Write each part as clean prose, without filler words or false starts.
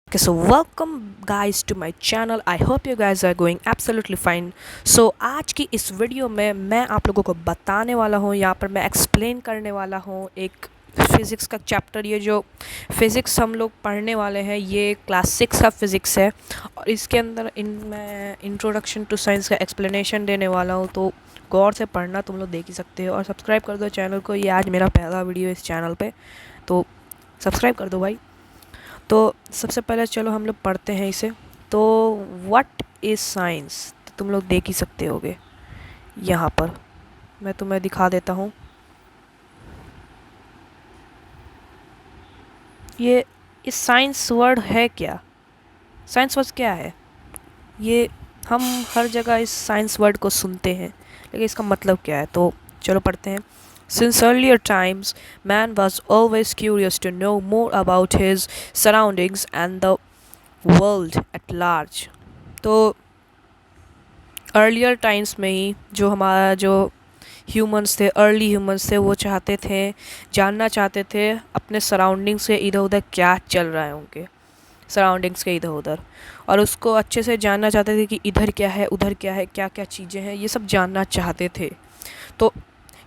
Okay, so welcome guys to my channel. I hope you guys are going absolutely fine. So आज की इस video में मैं आप लोगों को बताने वाला हूँ, यहाँ पर मैं एक्सप्लेन करने वाला हूँ एक फिज़िक्स का चैप्टर। ये जो फिज़िक्स हम लोग पढ़ने वाले हैं ये क्लास 6 का फिज़िक्स है और इसके अंदर मैं इंट्रोडक्शन टू साइंस का एक्सप्लेनेशन देने वाला हूँ। तो गौर से पढ़ना, तुम लोग देख ही सकते हो, और सब्सक्राइब कर दो चैनल को। ये आज मेरा पहला वीडियो इस चैनल पे, तो सब्सक्राइब कर दो भाई। तो सबसे पहले चलो हम लोग पढ़ते हैं इसे। तो व्हाट इज़ साइंस, तो तुम लोग देख ही सकते होगे, यहाँ पर मैं तुम्हें दिखा देता हूँ। ये इस साइंस वर्ड है क्या, साइंस वर्ड क्या है? ये हम हर जगह इस साइंस वर्ड को सुनते हैं, लेकिन इसका मतलब क्या है? तो चलो पढ़ते हैं। Since earlier times, man was always curious to know more about his surroundings and the world at large. तो अर्लियर टाइम्स में ही जो हमारा जो ह्यूमंस थे, अर्ली ह्यूमंस थे, वो चाहते थे, जानना चाहते थे अपने सराउंडिंग्स से इधर उधर क्या चल रहा है, उनके सराउंडिंग्स के इधर उधर, और उसको अच्छे से जानना चाहते थे कि इधर क्या है, उधर क्या है, क्या क्या चीज़ें हैं, ये सब जानना चाहते थे। तो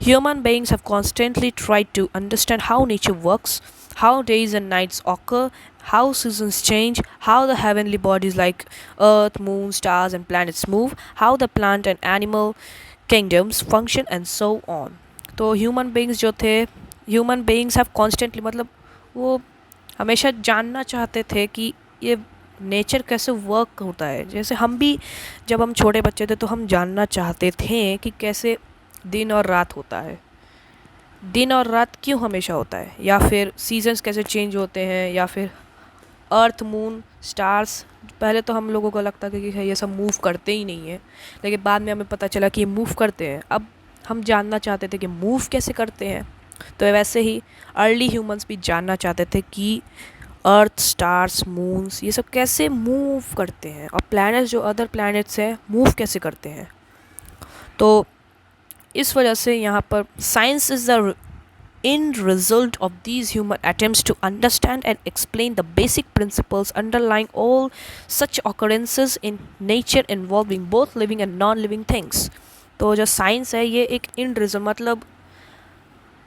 human beings have constantly tried to understand how nature works, how days and nights occur, how seasons change, how the heavenly bodies like Earth, Moon, stars, and planets move, how the plant and animal kingdoms function, and so on. तो human beings जो थे, human beings have constantly मतलब वो हमेशा जानना चाहते थे कि ये नेचर कैसे वर्क होता है। जैसे हम भी जब हम छोटे बच्चे थे तो हम जानना चाहते थे कि कैसे दिन और रात होता है, दिन और रात क्यों हमेशा होता है, या फिर सीजन्स कैसे चेंज होते हैं, या फिर अर्थ, मून, स्टार्स। पहले तो हम लोगों को लगता था कि ये सब मूव करते ही नहीं है, लेकिन बाद में हमें पता चला कि ये मूव करते हैं। अब हम जानना चाहते थे कि मूव कैसे करते हैं। तो वैसे ही अर्ली ह्यूमंस भी जानना चाहते थे कि अर्थ, स्टार्स, मून्स, ये सब कैसे मूव करते हैं, और प्लैनेट्स जो अदर प्लैनेट्स हैं मूव कैसे करते हैं। तो इस वजह से यहाँ पर science is the end result of these human attempts to understand and explain the basic principles underlying all such occurrences in nature involving both living and non-living things। तो जो साइंस है ये एक end result, मतलब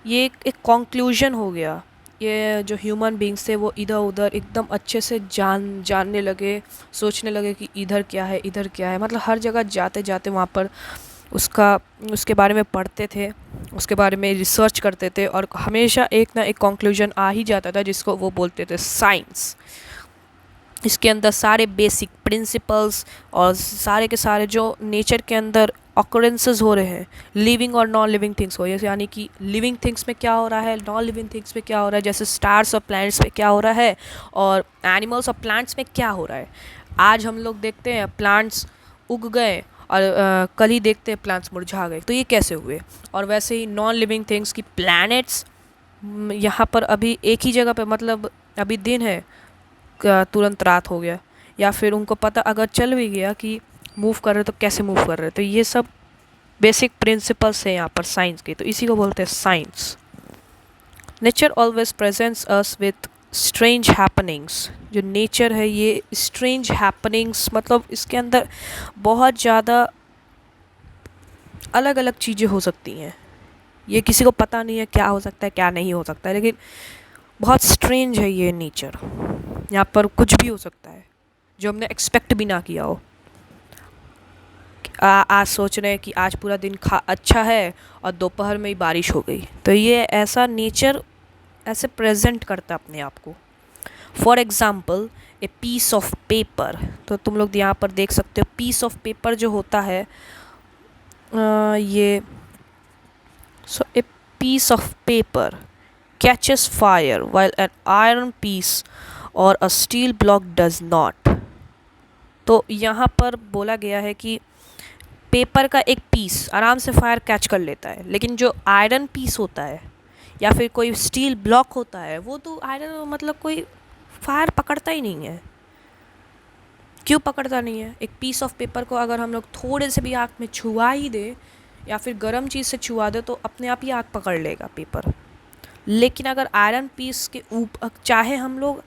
ये एक conclusion हो गया। ये जो ह्यूमन बींग्स थे वो इधर उधर एकदम अच्छे से जानने लगे, सोचने लगे कि इधर क्या है, इधर क्या है, मतलब हर जगह जाते जाते वहाँ पर उसके बारे में पढ़ते थे, उसके बारे में रिसर्च करते थे, और हमेशा एक ना एक कंक्लूजन आ ही जाता था जिसको वो बोलते थे साइंस। इसके अंदर सारे बेसिक प्रिंसिपल्स और सारे के सारे जो नेचर के अंदर ऑकरेंसेस हो रहे हैं, लिविंग और नॉन लिविंग थिंग्स को, जैसे यानी कि लिविंग थिंग्स में क्या हो रहा है, नॉन लिविंग थिंग्स में क्या हो रहा है, जैसे स्टार्स और प्लैनेट्स में क्या हो रहा है, और एनिमल्स और प्लांट्स में क्या हो रहा है। आज हम लोग देखते हैं प्लांट्स उग गए और कल ही देखते हैं प्लांट्स मुरझा गए, तो ये कैसे हुए। और वैसे ही नॉन लिविंग थिंग्स की प्लैनेट्स, यहाँ पर अभी एक ही जगह पे, मतलब अभी दिन है, तुरंत रात हो गया, या फिर उनको पता अगर चल भी गया कि मूव कर रहे तो कैसे मूव कर रहे। तो ये सब बेसिक प्रिंसिपल्स हैं यहाँ पर साइंस के, तो इसी को बोलते हैं science. Nature always presents us with strange happenings. जो नेचर है ये स्ट्रेंज हैपनिंग्स, मतलब इसके अंदर बहुत ज़्यादा अलग अलग चीज़ें हो सकती हैं। ये किसी को पता नहीं है क्या हो सकता है, क्या नहीं हो सकता है, लेकिन बहुत स्ट्रेंज है ये नेचर। यहाँ पर कुछ भी हो सकता है जो हमने एक्सपेक्ट भी ना किया हो। आज सोच रहे हैं कि आज पूरा दिन अच्छा है और दोपहर में ही बारिश हो गई, तो ये ऐसा नेचर ऐसे प्रेजेंट करता है अपने आप को। For example a piece of paper, तो तुम लोग यहाँ पर देख सकते हो पीस ऑफ पेपर जो होता है, ये so a piece of paper catches fire while an iron piece or a steel block does not. तो यहाँ पर बोला गया है कि पेपर का एक पीस आराम से फायर कैच कर लेता है, लेकिन जो आयरन पीस होता है या फिर कोई स्टील ब्लॉक होता है, वो तो आयरन मतलब कोई फायर पकड़ता ही नहीं है। क्यों पकड़ता नहीं है? एक पीस ऑफ पेपर को अगर हम लोग थोड़े से भी आग में छुआ ही दे या फिर गर्म चीज़ से छुआ दे तो अपने आप ही आग पकड़ लेगा पेपर। लेकिन अगर आयरन पीस के ऊपर चाहे हम लोग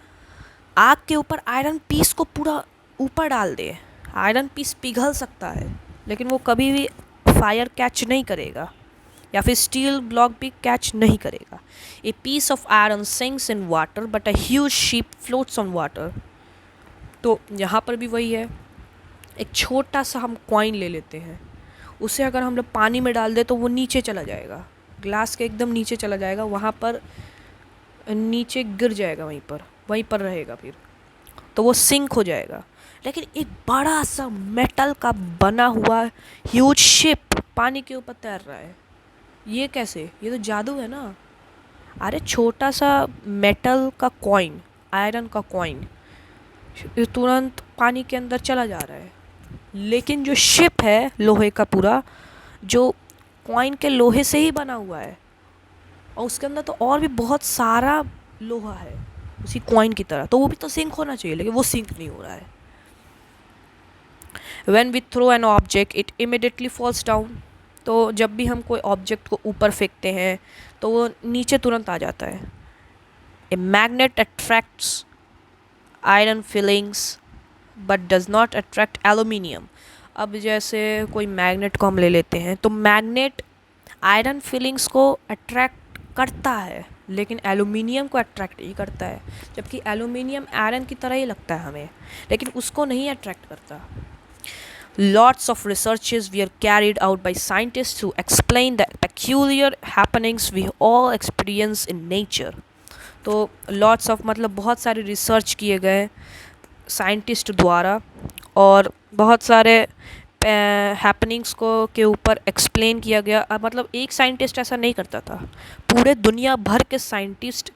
आग के ऊपर आयरन पीस को पूरा ऊपर डाल दे, आयरन पीस पिघल सकता है लेकिन वो कभी भी फायर कैच नहीं करेगा, या फिर स्टील ब्लॉक भी कैच नहीं करेगा। A piece of iron sinks in water but a huge ship floats on water. तो यहाँ पर भी वही है, एक छोटा सा हम कॉइन ले लेते हैं, उसे अगर हम लोग पानी में डाल दें तो वो नीचे चला जाएगा, ग्लास के एकदम नीचे चला जाएगा, वहाँ पर नीचे गिर जाएगा, वहीं पर रहेगा, फिर तो वो सिंक हो जाएगा। लेकिन एक बड़ा सा मेटल का बना हुआ ह्यूज शिप पानी के ऊपर तैर रहा है, ये कैसे? ये तो जादू है ना। अरे छोटा सा मेटल का कॉइन, आयरन का कॉइन तुरंत पानी के अंदर चला जा रहा है, लेकिन जो शिप है लोहे का पूरा, जो कॉइन के लोहे से ही बना हुआ है, और उसके अंदर तो और भी बहुत सारा लोहा है उसी कॉइन की तरह, तो वो भी तो सिंक होना चाहिए, लेकिन वो सिंक नहीं हो रहा है। When we throw an object, it immediately falls down. तो जब भी हम कोई ऑब्जेक्ट को ऊपर फेंकते हैं तो वो नीचे तुरंत आ जाता है। A magnet attracts iron filings but does not attract aluminium. अब जैसे कोई मैग्नेट को हम ले लेते हैं, तो मैग्नेट आयरन फिलिंग्स को अट्रैक्ट करता है लेकिन एलुमिनियम को अट्रैक्ट नहीं करता है, जबकि एलुमिनियम आयरन की तरह ही लगता है हमें, लेकिन उसको नहीं अट्रैक्ट करता। Lots of researches were carried out by scientists to explain the peculiar happenings we all experience in nature. तो lots of मतलब बहुत सारे रिसर्च किए गए साइंटिस्ट द्वारा, और बहुत सारे हैपनिंग्स को के ऊपर एक्सप्लेन किया गया। मतलब एक साइंटिस्ट ऐसा नहीं करता था, पूरे दुनिया भर के साइंटिस्ट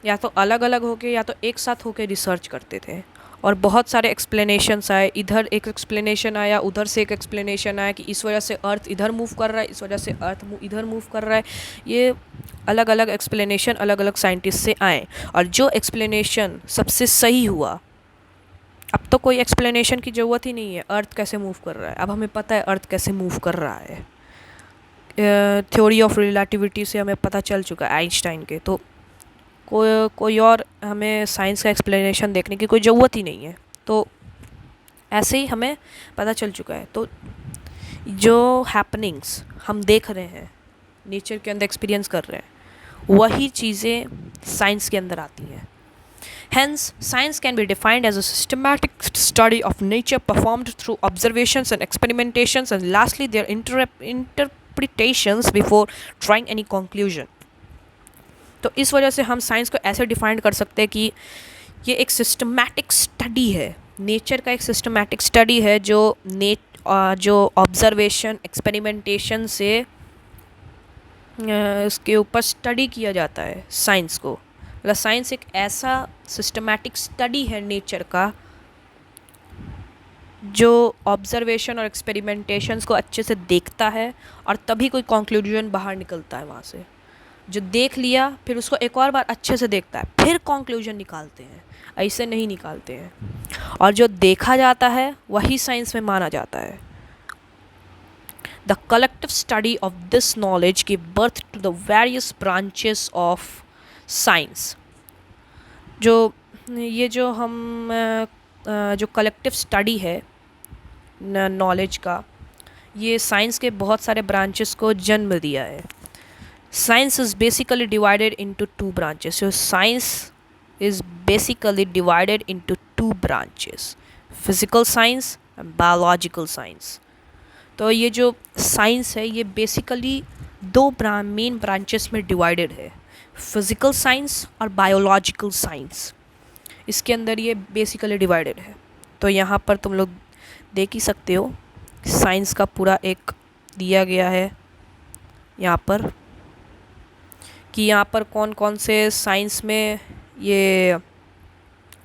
या तो अलग अलग होके या तो एक साथ होके रिसर्च करते थे, और बहुत सारे एक्सप्लेनेशंस आए, इधर एक एक्सप्लेनेशन आया, उधर से एक एक्सप्लेनेशन आया कि इस वजह से अर्थ इधर मूव कर रहा है, इस वजह से अर्थ इधर मूव कर रहा है। ये अलग अलग एक्सप्लेनेशन अलग अलग साइंटिस्ट से आए, और जो एक्सप्लेनेशन सबसे सही हुआ, अब तो कोई एक्सप्लेनेशन की ज़रूरत ही नहीं है, अर्थ कैसे मूव कर रहा है, अब हमें पता है अर्थ कैसे मूव कर रहा है। थ्योरी ऑफ रिलेटिविटी से हमें पता चल चुका है आइंस्टाइन के, तो कोई और हमें साइंस का एक्सप्लेनेशन देखने की कोई ज़रूरत ही नहीं है, तो ऐसे ही हमें पता चल चुका है। तो जो हैपनिंग्स हम देख रहे हैं, नेचर के अंदर एक्सपीरियंस कर रहे हैं, वही चीज़ें साइंस के अंदर आती हैं। Hence, science can be defined as a systematic study of nature performed through observations and experimentations, and lastly, their interpretations before drawing any conclusion. तो इस वजह से हम साइंस को ऐसे डिफाइन कर सकते हैं कि ये एक सिस्टमैटिक स्टडी है, नेचर का एक सिस्टमैटिक स्टडी है, जो ऑब्जर्वेशन एक्सपेरिमेंटेशन से इसके ऊपर स्टडी किया जाता है साइंस को। मतलब साइंस एक ऐसा सिस्टमैटिक स्टडी है नेचर का, जो ऑब्जर्वेशन और एक्सपेरिमेंटेशंस को अच्छे से देखता है, और तभी कोई कंक्लूजन बाहर निकलता है वहाँ से। जो देख लिया फिर उसको एक और बार अच्छे से देखता है, फिर कंक्लूजन निकालते हैं, ऐसे नहीं निकालते हैं। और जो देखा जाता है वही साइंस में माना जाता है। The collective study of this knowledge give birth to the various branches of science. जो कलेक्टिव स्टडी है नॉलेज का, ये साइंस के बहुत सारे ब्रांचेस को जन्म दिया है। Science is basically divided into two branches. So science is basically divided into two branches, physical science and biological science. तो ये जो साइंस है ये बेसिकली दो मेन ब्रांचेस में डिवाइडेड है, फिज़िकल साइंस और बायोलॉजिकल साइंस। इसके अंदर ये बेसिकली डिवाइडेड है। तो यहाँ पर तुम लोग देख ही सकते हो, साइंस का पूरा एक दिया गया है यहाँ पर, कि यहाँ पर कौन कौन से साइंस में ये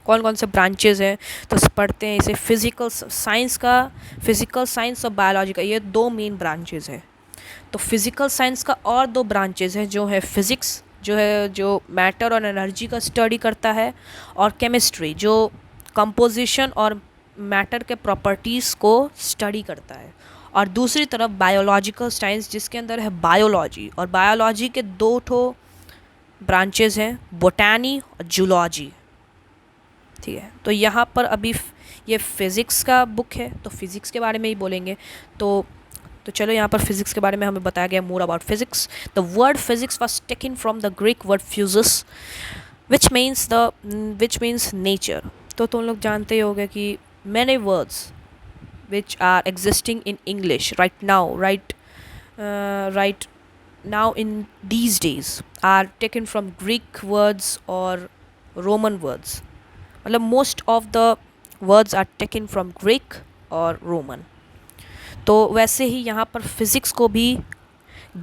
कौन कौन से ब्रांचेस हैं। तो पढ़ते हैं इसे, फिज़िकल साइंस और बायोलॉजिकल, ये दो मेन ब्रांचेस हैं। तो फिज़िकल साइंस का और दो ब्रांचेस हैं, जो है फिज़िक्स, जो मैटर और एनर्जी का स्टडी करता है, और केमिस्ट्री, जो कंपोजिशन और मैटर के प्रॉपर्टीज़ को स्टडी करता है। और दूसरी तरफ बायोलॉजिकल साइंस, जिसके अंदर है बायोलॉजी, और बायोलॉजी के दो ठो ब्रांचेस हैं, बोटैनी और जूलॉजी। ठीक है, तो यहाँ पर अभी ये फिज़िक्स का बुक है तो फिज़िक्स के बारे में ही बोलेंगे। तो चलो यहाँ पर फिज़िक्स के बारे में हमें बताया गया more about physics. The word physics was taken from the Greek word physis which means nature. तो तुम लोग जानते ही होगे कि many words which are existing in English right now in these days are taken from Greek words or Roman words. मतलब most of the words are taken from Greek or Roman. तो वैसे ही यहाँ पर फिज़िक्स को भी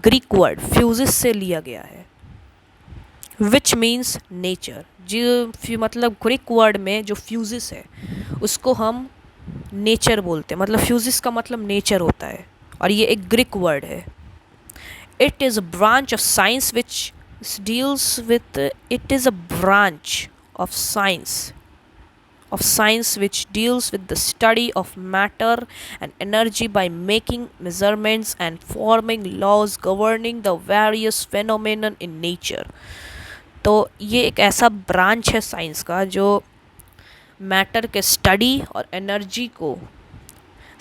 Greek word fuses से लिया गया है विच मीन्स नेचर। जो मतलब ग्रीक वर्ड में जो फ्यूजिस है उसको हम नेचर बोलते हैं, मतलब फ्यूजिस का मतलब नेचर होता है और ये एक ग्रीक वर्ड है। It is a branch of science which deals with it is a branch of science which deals with the study of matter and energy by making measurements and forming laws governing the various phenomena in nature। तो ये एक ऐसा branch है science का जो matter के study और energy को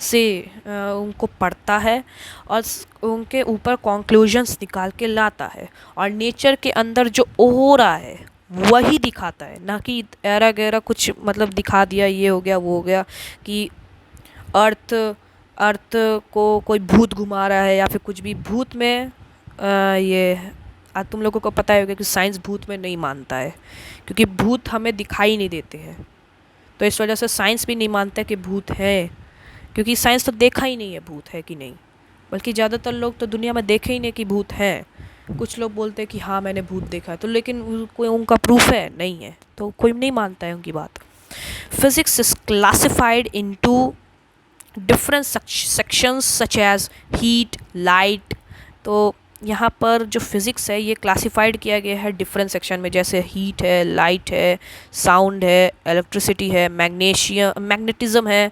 से उनको पढ़ता है और उनके ऊपर कॉन्क्लूजन्स निकाल के लाता है और नेचर के अंदर जो हो रहा है वही दिखाता है, ना कि ऐरा गैरा कुछ मतलब दिखा दिया ये हो गया वो हो गया कि अर्थ अर्थ को कोई भूत घुमा रहा है या फिर कुछ भी। भूत में तुम लोगों को पता होगा कि साइंस भूत में नहीं मानता है क्योंकि भूत हमें दिखाई नहीं देते हैं, तो इस वजह से साइंस भी नहीं मानता कि भूत है, क्योंकि साइंस तो देखा ही नहीं है भूत है कि नहीं। बल्कि ज़्यादातर लोग तो दुनिया में देखे ही नहीं कि भूत हैं। कुछ लोग बोलते हैं कि हाँ मैंने भूत देखा है, तो लेकिन कोई उनका प्रूफ है नहीं है, तो कोई नहीं मानता है उनकी बात। Physics is classified into different sections such as heat light. तो यहाँ पर जो फिज़िक्स है ये क्लासिफाइड किया गया है डिफरेंट सेक्शन में, जैसे हीट है, लाइट है, साउंड है, इलेक्ट्रिसिटी है, मैग्नेटिज्म है,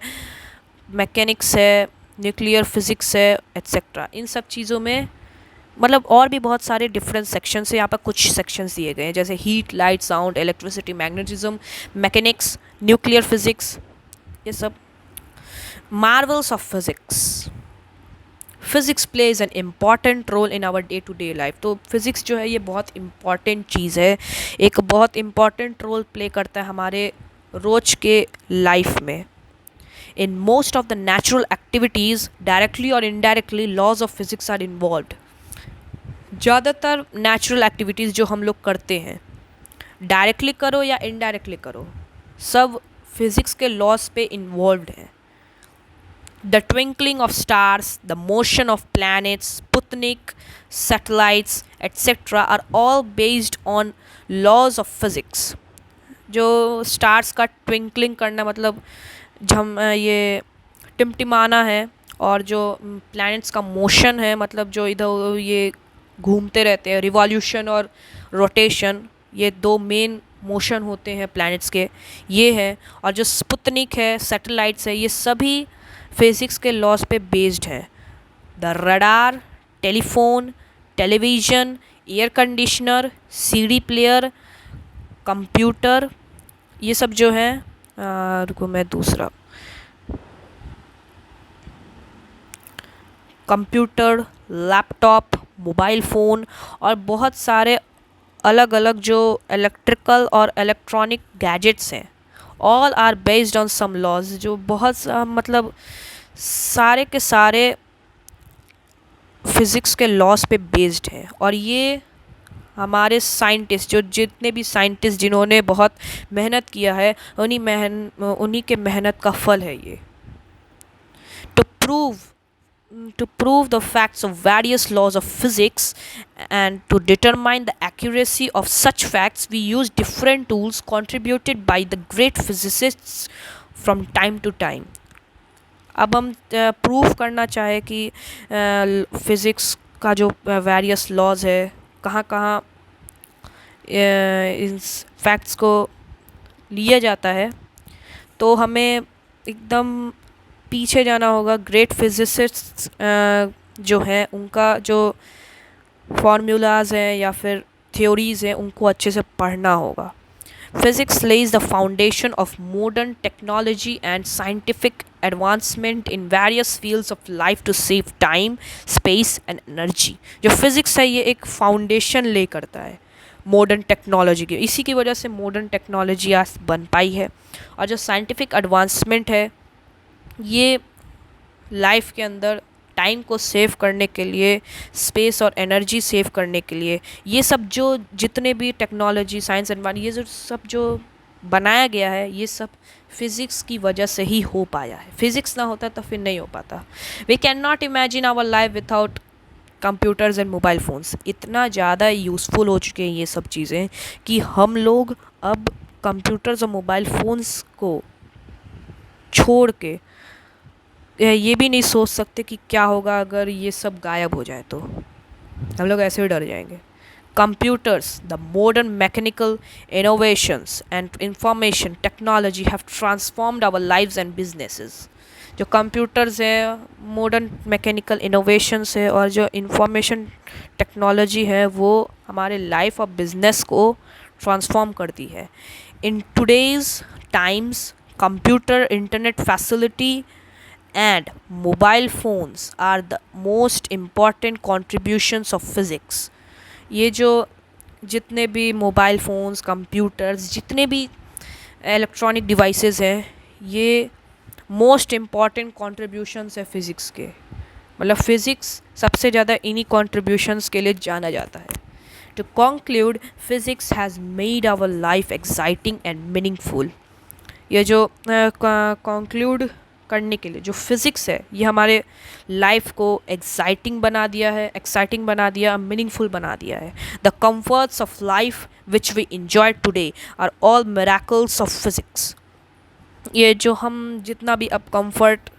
मैकेनिक्स है, न्यूक्लियर फिज़िक्स है, एट्सेट्रा। इन सब चीज़ों में मतलब और भी बहुत सारे डिफरेंट सेक्शन से यहाँ पर कुछ सेक्शंस दिए गए हैं, जैसे heat light sound electricity magnetism mechanics nuclear physics, ये सब। Marvels of physics. Physics plays an important role in our day to day life. तो फिज़िक्स जो है ये बहुत इम्पॉर्टेंट चीज़ है, एक बहुत इम्पॉर्टेंट रोल प्ले करता है हमारे रोज़ के लाइफ में। In most of the natural activities directly or indirectly laws of physics are involved. ज़्यादातर नेचुरल एक्टिविटीज़ जो हम लोग करते हैं, डायरेक्टली करो या इनडायरेक्टली करो, सब फिज़िक्स के लॉज पे इन्वॉल्व्ड हैं। The twinkling of stars, the motion of planets, Sputnik, satellites, etc. are all based on laws of physics। जो स्टार्स का ट्विंकलिंग करना मतलब ये टिमटिमाना है, और जो प्लैनेट्स का मोशन है मतलब जो इधर ये घूमते रहते हैं, रिवॉल्यूशन और रोटेशन, ये दो मेन मोशन होते हैं प्लैनेट्स के, ये है। और जो स्पुतनिक है, सैटेलाइट्स है, ये सभी फिज़िक्स के लॉज पे बेस्ड है। The radar, telephone, television, air conditioner, CD player, computer, ये सब जो है रुको मैं दूसरा कंप्यूटर, लैपटॉप, मोबाइल फ़ोन और बहुत सारे अलग अलग जो इलेक्ट्रिकल और इलेक्ट्रॉनिक गैजेट्स हैं, all are based on some laws. जो बहुत मतलब सारे के सारे फिज़िक्स के लॉज पे बेस्ड हैं, और ये हमारे साइंटिस्ट जो जितने भी साइंटिस्ट जिन्होंने बहुत मेहनत किया है उन्हीं के मेहनत का फल है ये। To prove the facts of various laws of physics and to determine the accuracy of such facts, we use different tools contributed by the great physicists from time to time। अब हम प्रूव करना चाहे कि physics का जो various laws है कहाँ कहाँ इन फैक्ट्स को लिया जाता है, तो हमें एकदम पीछे जाना होगा। ग्रेट फिजिसिस्ट्स जो हैं उनका जो फार्मूलाज हैं या फिर थ्योरीज़ हैं उनको अच्छे से पढ़ना होगा। Physics lays the foundation of modern technology and scientific advancement in various fields of life to save time, space and energy. जो फिजिक्स है ये एक फाउंडेशन ले करता है मॉडर्न टेक्नोलॉजी की, इसी की वजह से मॉडर्न टेक्नोलॉजी आज बन पाई है। और जो साइंटिफिक एडवांसमेंट है ये लाइफ के अंदर टाइम को सेव करने के लिए, स्पेस और एनर्जी सेव करने के लिए, ये सब जो जितने भी टेक्नोलॉजी, साइंस एंड ये जो सब जो बनाया गया है ये सब फिज़िक्स की वजह से ही हो पाया है। फिज़िक्स ना होता तो फिर नहीं हो पाता। We can not imagine our life without computers and mobile phones. इतना ज़्यादा यूज़फुल हो चुके हैं ये सब चीज़ें कि हम लोग अब कंप्यूटर्स और मोबाइल फ़ोन्स को छोड़ के ये भी नहीं सोच सकते कि क्या होगा अगर ये सब गायब हो जाए, तो हम लोग ऐसे ही डर जाएंगे। Computers, the modern mechanical innovations and information technology have transformed our lives and businesses. जो कंप्यूटर्स है, मॉडर्न मैकेनिकल इनोवेशंस है और जो इंफॉर्मेशन टेक्नोलॉजी है वो हमारे लाइफ और बिजनेस को ट्रांसफॉर्म करती है। In today's times computer, internet facility and mobile phones are the most important contributions of physics। ये जो जितने भी मोबाइल फ़ोन्स, कंप्यूटर्स, जितने भी इलेक्ट्रॉनिक डिवाइसेस हैं ये मोस्ट इम्पॉर्टेंट कॉन्ट्रीब्यूशंस है फ़िज़िक्स के। मतलब फ़िज़िक्स सबसे ज़्यादा इन्हीं कॉन्ट्रीब्यूशंस के लिए जाना जाता है। To conclude, physics has made our life exciting and meaningful. ये जो कंक्लूड करने के लिए जो फिज़िक्स है ये हमारे लाइफ को एक्साइटिंग बना दिया, मीनिंगफुल बना दिया है। The comforts of life which we enjoy today are all miracles of physics. ये जो हम जितना भी अब कंफर्ट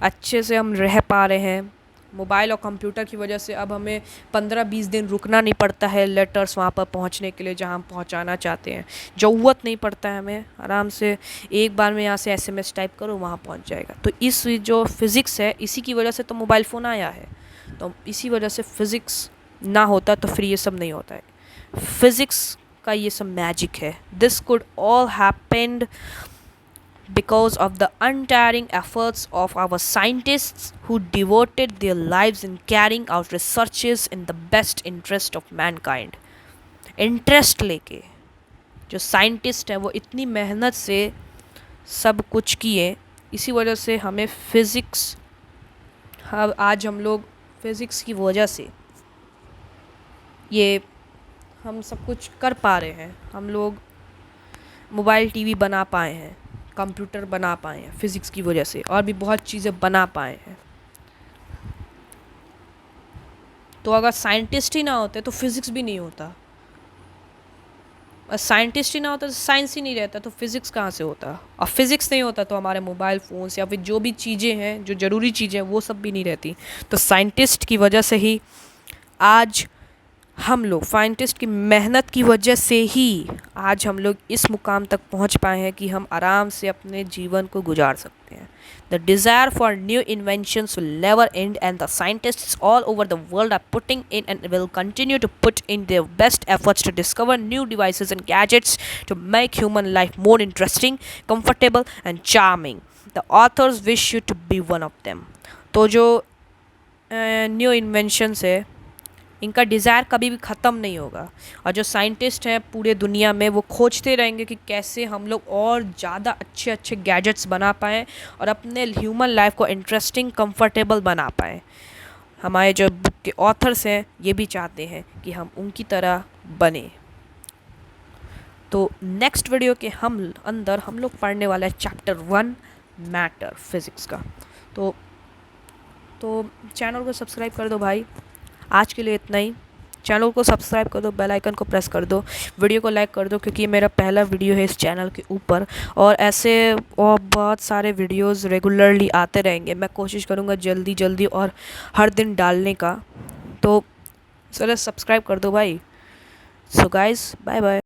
अच्छे से हम रह पा रहे हैं मोबाइल और कंप्यूटर की वजह से, अब हमें 15-20 दिन रुकना नहीं पड़ता है लेटर्स वहाँ पर पहुँचने के लिए जहाँ हम पहुँचाना चाहते हैं। ज़रूरत नहीं पड़ता है हमें, आराम से एक बार में यहाँ से SMS टाइप करो वहाँ पहुँच जाएगा। तो इस जो फिज़िक्स है इसी की वजह से तो मोबाइल फ़ोन आया है। तो इसी वजह से फ़िज़िक्स ना होता तो फिर ये सब नहीं होता है। फिज़िक्स का ये सब मैजिक है। This could all happened because of the untiring efforts of our scientists who devoted their lives in carrying out researches in the best interest of mankind। Interest लेके जो साइंटिस्ट हैं वो इतनी मेहनत से सब कुछ किए, इसी वजह से हमें फ़िज़िक्स, आज हम लोग फ़िज़िक्स की वजह से ये हम सब कुछ कर पा रहे हैं। हम लोग मोबाइल टीवी बना पाए हैं, कंप्यूटर बना पाए हैं फ़िज़िक्स की वजह से, और भी बहुत चीज़ें बना पाए हैं। तो अगर साइंटिस्ट ही ना होते तो फिज़िक्स भी नहीं होता, और साइंटिस्ट ही ना होता तो साइंस ही नहीं रहता, तो फिज़िक्स कहाँ से होता। और फिज़िक्स नहीं होता तो हमारे मोबाइल फ़ोन्स या फिर जो भी चीज़ें हैं जो ज़रूरी चीज़ें हैं वो सब भी नहीं रहती। तो साइंटिस्ट की वजह से ही आज हम लोग, साइंटिस्ट की मेहनत की वजह से ही आज हम लोग इस मुकाम तक पहुंच पाए हैं कि हम आराम से अपने जीवन को गुजार सकते हैं। The desire for new inventions will never end and the scientists all over the world are putting in and will continue to put in their best efforts to discover new devices and gadgets to make human life more interesting, comfortable and charming. The authors wish you to be one of them. तो जो new inventions है इनका desire कभी भी ख़त्म नहीं होगा, और जो साइंटिस्ट हैं पूरे दुनिया में वो खोजते रहेंगे कि कैसे हम लोग और ज़्यादा अच्छे अच्छे गैजेट्स बना पाएँ और अपने ह्यूमन लाइफ को इंटरेस्टिंग, कंफर्टेबल बना पाएँ। हमारे जो बुक के ऑथर्स हैं ये भी चाहते हैं कि हम उनकी तरह बने। तो नेक्स्ट वीडियो के अंदर हम लोग पढ़ने वाला है चैप्टर 1 मैटर फिज़िक्स का। तो चैनल को सब्सक्राइब कर दो भाई। आज के लिए इतना ही। चैनल को सब्सक्राइब कर दो, बेल आइकन को प्रेस कर दो, वीडियो को लाइक कर दो क्योंकि ये मेरा पहला वीडियो है इस चैनल के ऊपर, और ऐसे और बहुत सारे वीडियोस रेगुलरली आते रहेंगे। मैं कोशिश करूँगा जल्दी जल्दी और हर दिन डालने का। तो चलो सब्सक्राइब कर दो भाई। So guys, bye bye.